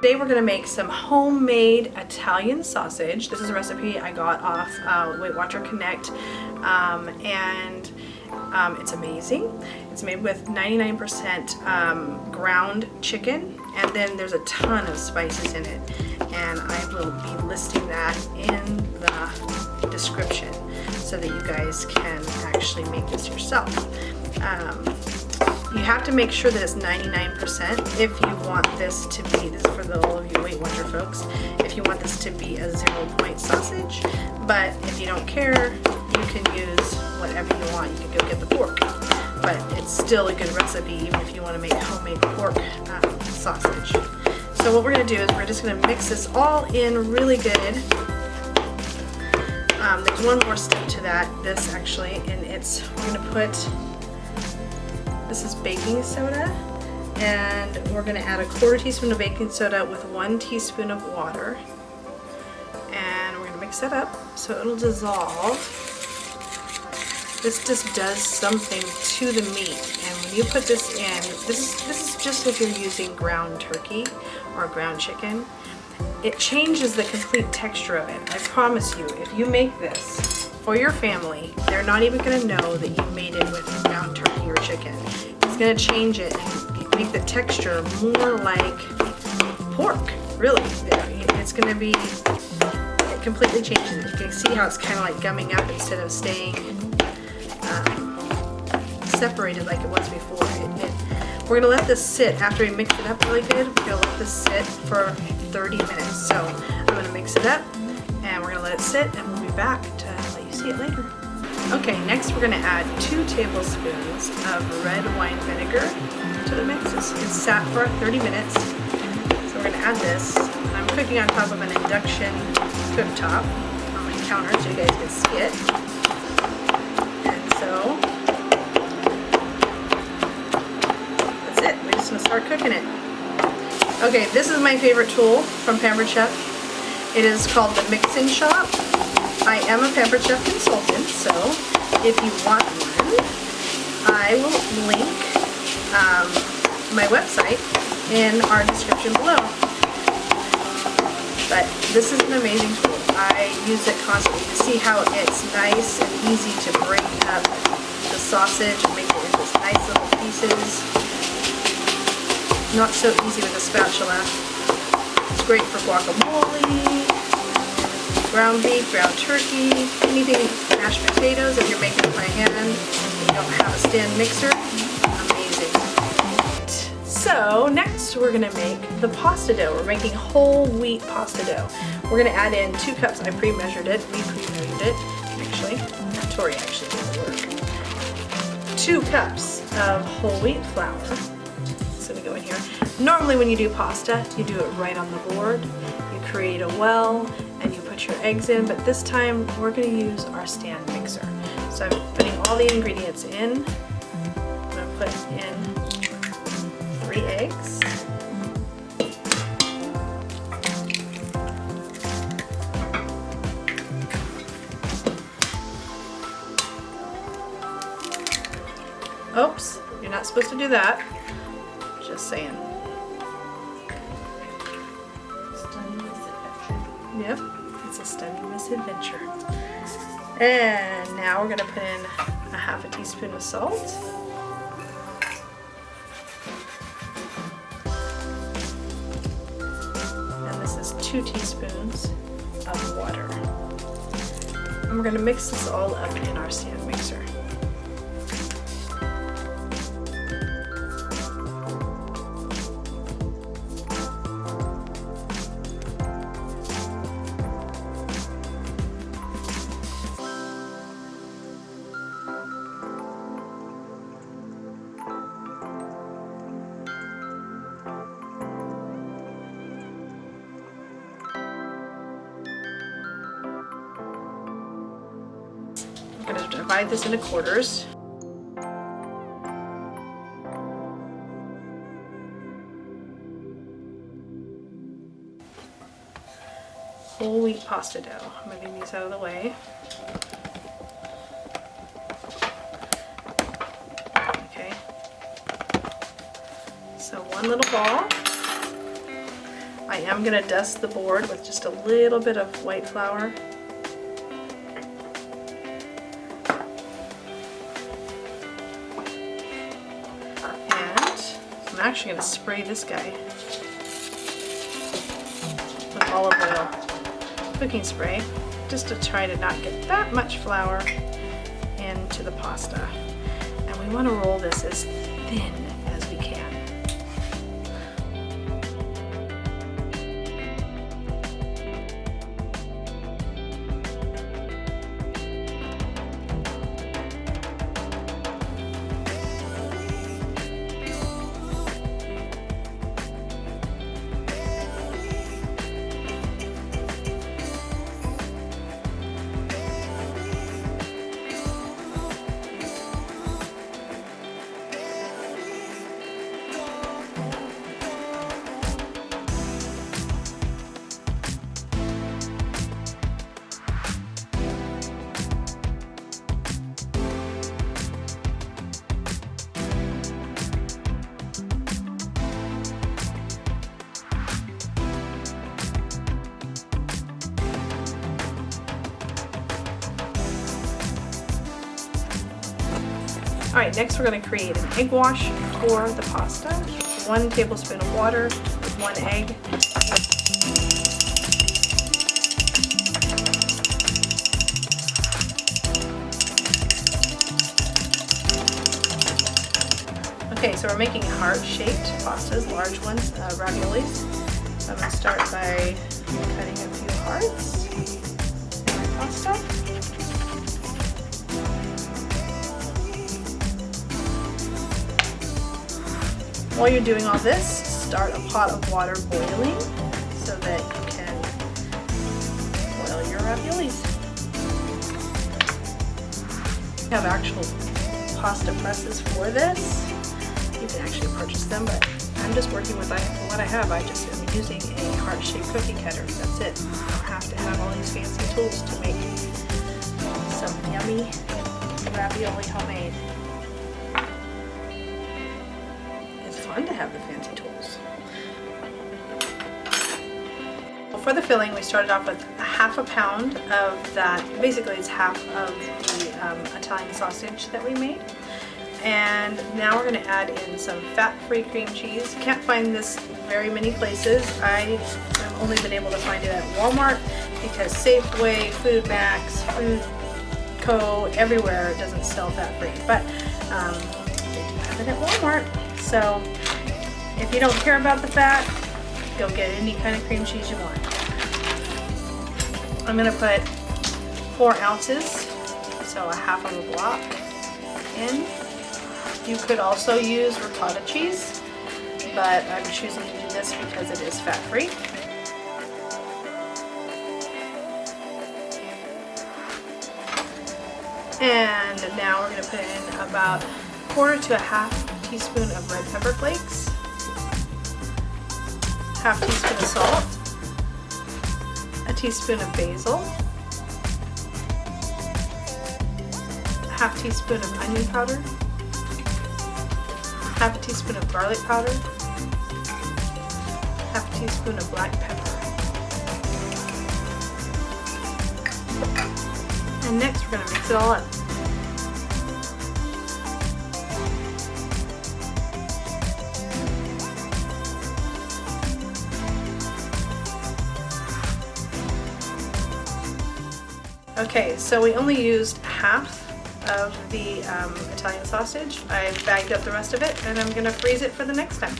today we're going to make some homemade Italian sausage. This is a recipe I got off Weight Watcher Connect, and it's amazing. It's made with 99% ground chicken, and then there's a ton of spices in it, and I will be listing that in the description so that you guys can actually make this yourself. You have to make sure that it's 99% if you want this to be, this is for all of you Weight Watcher folks, if you want this to be a 0-point sausage. But if you don't care, you can use whatever you want. You can go get the pork, but it's still a good recipe even if you want to make homemade pork sausage. So what we're going to do is we're just going to mix this all in really good. There's one more step to that, this actually, and it's, we're going to put, this is baking soda, and we're going to add a 1/4 teaspoon of baking soda with 1 teaspoon of water, and we're going to mix that up so it'll dissolve. This just does something to the meat, and when you put this in, this is just if you're using ground turkey or ground chicken, it changes the complete texture of it. I promise you, if you make this for your family, they're not even going to know that you made it with ground turkey or chicken. It's going to change it and make the texture more like pork, really. It's going to be, it completely changes it. You can see how it's kind of like gumming up instead of staying separated like it was before. We're going to let this sit, after we mix it up really good, we're going to let this sit for 30 minutes. So I'm going to mix it up, and we're going to let it sit, and we'll be back to let you see it later. Okay, next we're going to add 2 tablespoons of red wine vinegar to the mix. It's sat for 30 minutes, so we're going to add this. I'm cooking on top of an induction cooktop on my counter so you guys can see it. And so that's it. We're just going to start cooking it. Okay, this is my favorite tool from Pampered Chef. It is called the Mix-In Shop. I am a Pampered Chef consultant, so if you want one, I will link my website in our description below. But this is an amazing tool. I use it constantly. You see how it's nice and easy to break up the sausage and make it into nice little pieces. Not so easy with a spatula. It's great for guacamole, ground beef, ground turkey, anything, mashed potatoes if you're making it by hand and you don't have a stand mixer. Amazing. So next we're going to make the pasta dough. We're making whole wheat pasta dough. We're going to add in 2 cups. I pre-measured it. We pre-measured it, actually. Tori actually did the work. 2 cups of whole wheat flour. So we go in here. Normally when you do pasta, you do it right on the board. You create a well and you put your eggs in, but this time we're going to use our stand mixer. So I'm putting all the ingredients in. I'm going to put in 3 eggs. Oops, you're not supposed to do that. Just saying. Stunning misadventure. Yep, it's a stunning misadventure. And now we're going to put in a 1/2 teaspoon of salt. And this is 2 teaspoons of water. And we're going to mix this all up in our stand mixer. I'm going to divide this into quarters. Whole wheat pasta dough. I'm moving these out of the way. Okay. So one little ball. I I am going to dust the board with just a little bit of white flour. And I'm actually going to spray this guy with olive oil, cooking spray, just to try to not get that much flour into the pasta. And we want to roll this as thin as we can. Alright, next we're going to create an egg wash for the pasta. 1 tablespoon of water with 1 egg. Okay, so we're making heart-shaped pastas, large ones, raviolis. So I'm going to start by cutting a few hearts in my pasta. While you're doing all this, start a pot of water boiling so that you can boil your raviolis. We have actual pasta presses for this. You can actually purchase them, but I'm just working with what I have. I just am using a heart-shaped cookie cutter. That's it. You don't have to have all these fancy tools to make some yummy ravioli homemade. To have the fancy tools. Well, for the filling, we started off with 1/2 pound of that. Basically, it's half of the Italian sausage that we made. And now we're going to add in some fat-free cream cheese. Can't find this very many places. I have only been able to find it at Walmart because Safeway, Food Max, Food Co, everywhere doesn't sell fat-free. But they do have it at Walmart. So if you don't care about the fat, go get any kind of cream cheese you want. I'm going to put 4 ounces, so 1/2 of a block in. You could also use ricotta cheese, but I'm choosing to do this because it is fat-free. And now we're going to put in about 1/4 to 1/2 teaspoon of red pepper flakes, 1/2 teaspoon of salt, a teaspoon of basil, 1/2 teaspoon of onion powder, 1/2 teaspoon of garlic powder, 1/2 teaspoon of black pepper. And next we're going to mix it all up. Okay, so we only used 1/2 of the Italian sausage. I bagged up the rest of it and I'm gonna freeze it for the next time.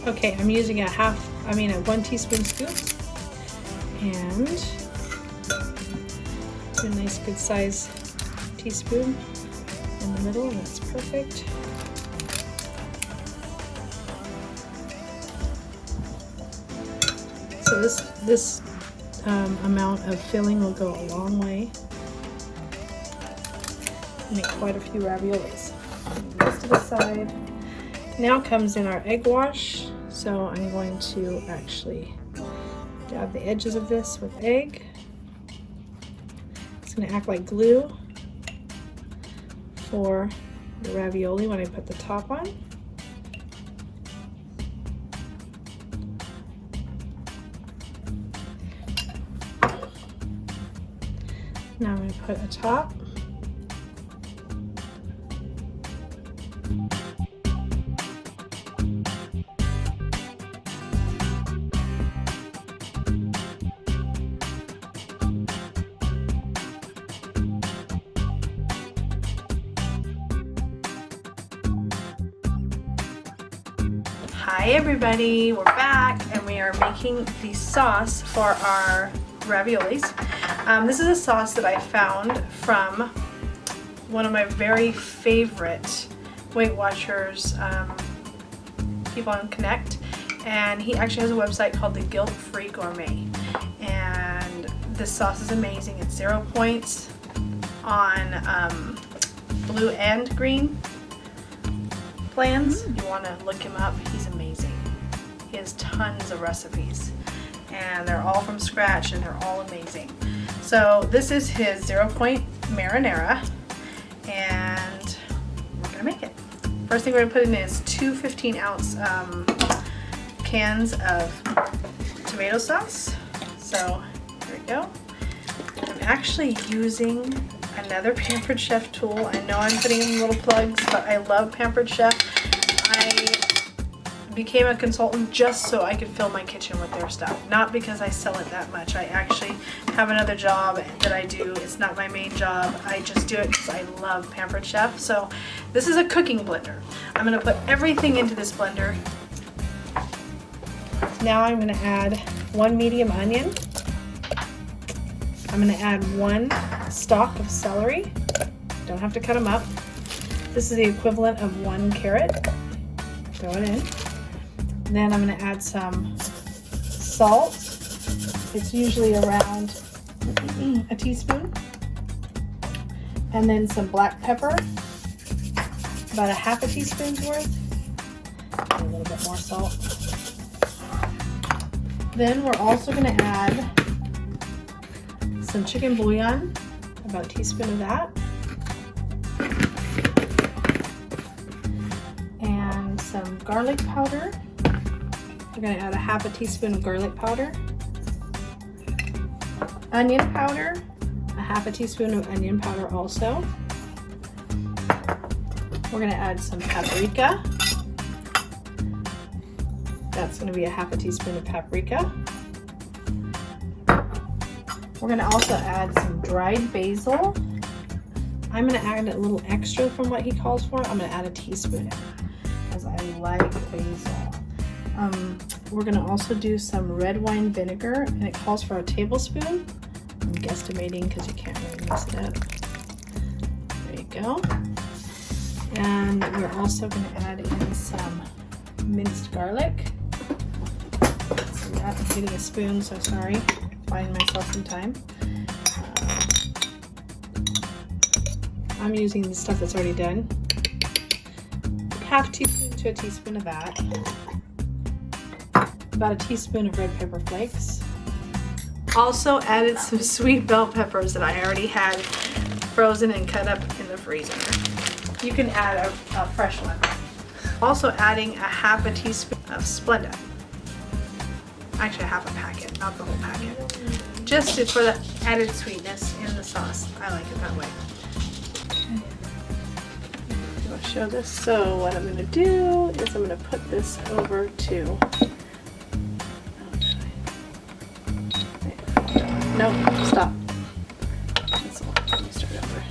Okay, I'm using a 1 teaspoon scoop and a nice good size teaspoon in the middle, and that's perfect. So this amount of filling will go a long way. Make quite a few raviolis. This to the side. Now comes in our egg wash. So I'm going to actually dab the edges of this with egg. It's going to act like glue for the ravioli when I put the top on. Now I'm going to put a top. Hi everybody, we're back and we are making the sauce for our raviolis. This is a sauce that I found from one of my very favorite Weight Watchers people on Connect, and he actually has a website called The Guilt Free Gourmet, and this sauce is amazing. It's 0 points on blue and green plans. You want to look him up. He's amazing. He has tons of recipes and they're all from scratch and they're all amazing. So this is his 0 point marinara and we're gonna make it. First thing we're gonna put in is 2 15-ounce cans of tomato sauce. So there we go. I'm actually using another Pampered Chef tool. I know I'm putting in little plugs, but I love Pampered Chef. I became a consultant just so I could fill my kitchen with their stuff. Not because I sell it that much. I actually have another job that I do. It's not my main job. I just do it because I love Pampered Chef. So this is a cooking blender. I'm going to put everything into this blender. Now I'm going to add 1 medium onion. I'm going to add 1 stalk of celery. Don't have to cut them up. This is the equivalent of 1 carrot. Throw it in. Then I'm going to add some salt. It's usually around a teaspoon. And then some black pepper, about a ½ teaspoon's worth. A little bit more salt. Then we're also going to add some chicken bouillon, about a teaspoon of that. And some garlic powder. We're going to add a ½ teaspoon of garlic powder. Onion powder, a ½ teaspoon of onion powder also. We're going to add some paprika. That's going to be a ½ teaspoon of paprika. We're going to also add some dried basil. I'm going to add a little extra from what he calls for. I'm going to add a teaspoon because I like basil. We're going to also do some red wine vinegar, and it calls for a tablespoon. I'm guesstimating because you can't really mix it up. There you go. And we're also going to add in some minced garlic. So that, I'm getting a spoon, so sorry. Buying myself some time. I'm using the stuff that's already done. ½ teaspoon to a teaspoon of that. About a teaspoon of red pepper flakes. Also added some sweet bell peppers that I already had frozen and cut up in the freezer. You can add a fresh one. Also adding a ½ teaspoon of Splenda. Actually, half a packet, not the whole packet. Just for the added sweetness in the sauce. I like it that way. Okay. I'll show this. So what I'm going to do is I'm going to put this over to... No, stop. Let me start over.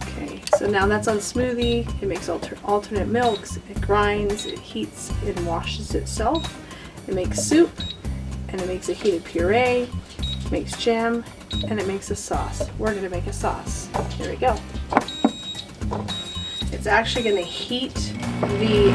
Okay, so now that's on smoothie. It makes alternate milks. It grinds, it heats, it washes itself. It makes soup, and it makes a heated puree. It makes jam, and it makes a sauce. We're going to make a sauce. Here we go. It's actually going to heat the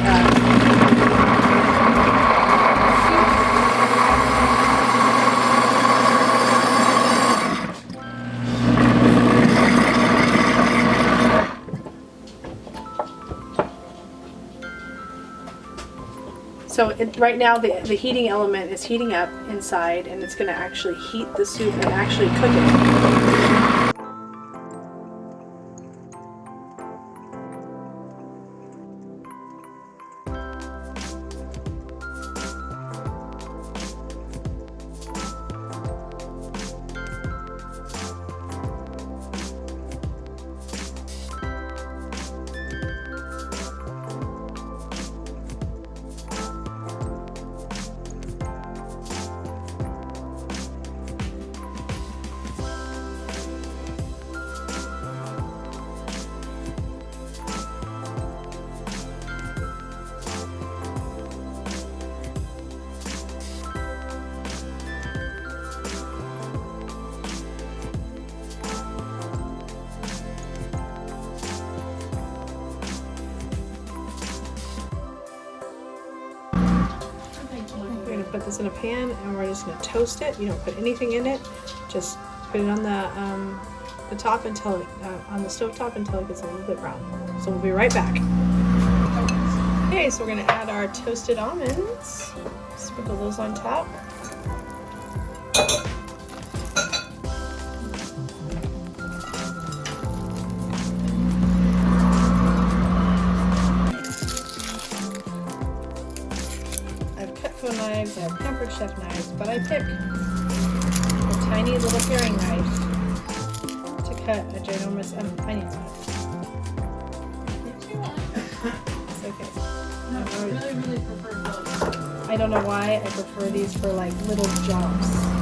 So right now the heating element is heating up inside, and it's going to actually heat the soup and actually cook it. put this in a pan and we're just gonna toast it. You don't put anything in it. Just put it on the top until on the stove top until it gets a little bit brown. So we'll be right back. Okay, so we're gonna add our toasted almonds. Sprinkle those on top. Knives, I have Pampered Chef knives, but I pick a tiny little paring knife to cut a ginormous onion with. It's okay. No, I really prefer those. I don't know why I prefer these for like little jobs.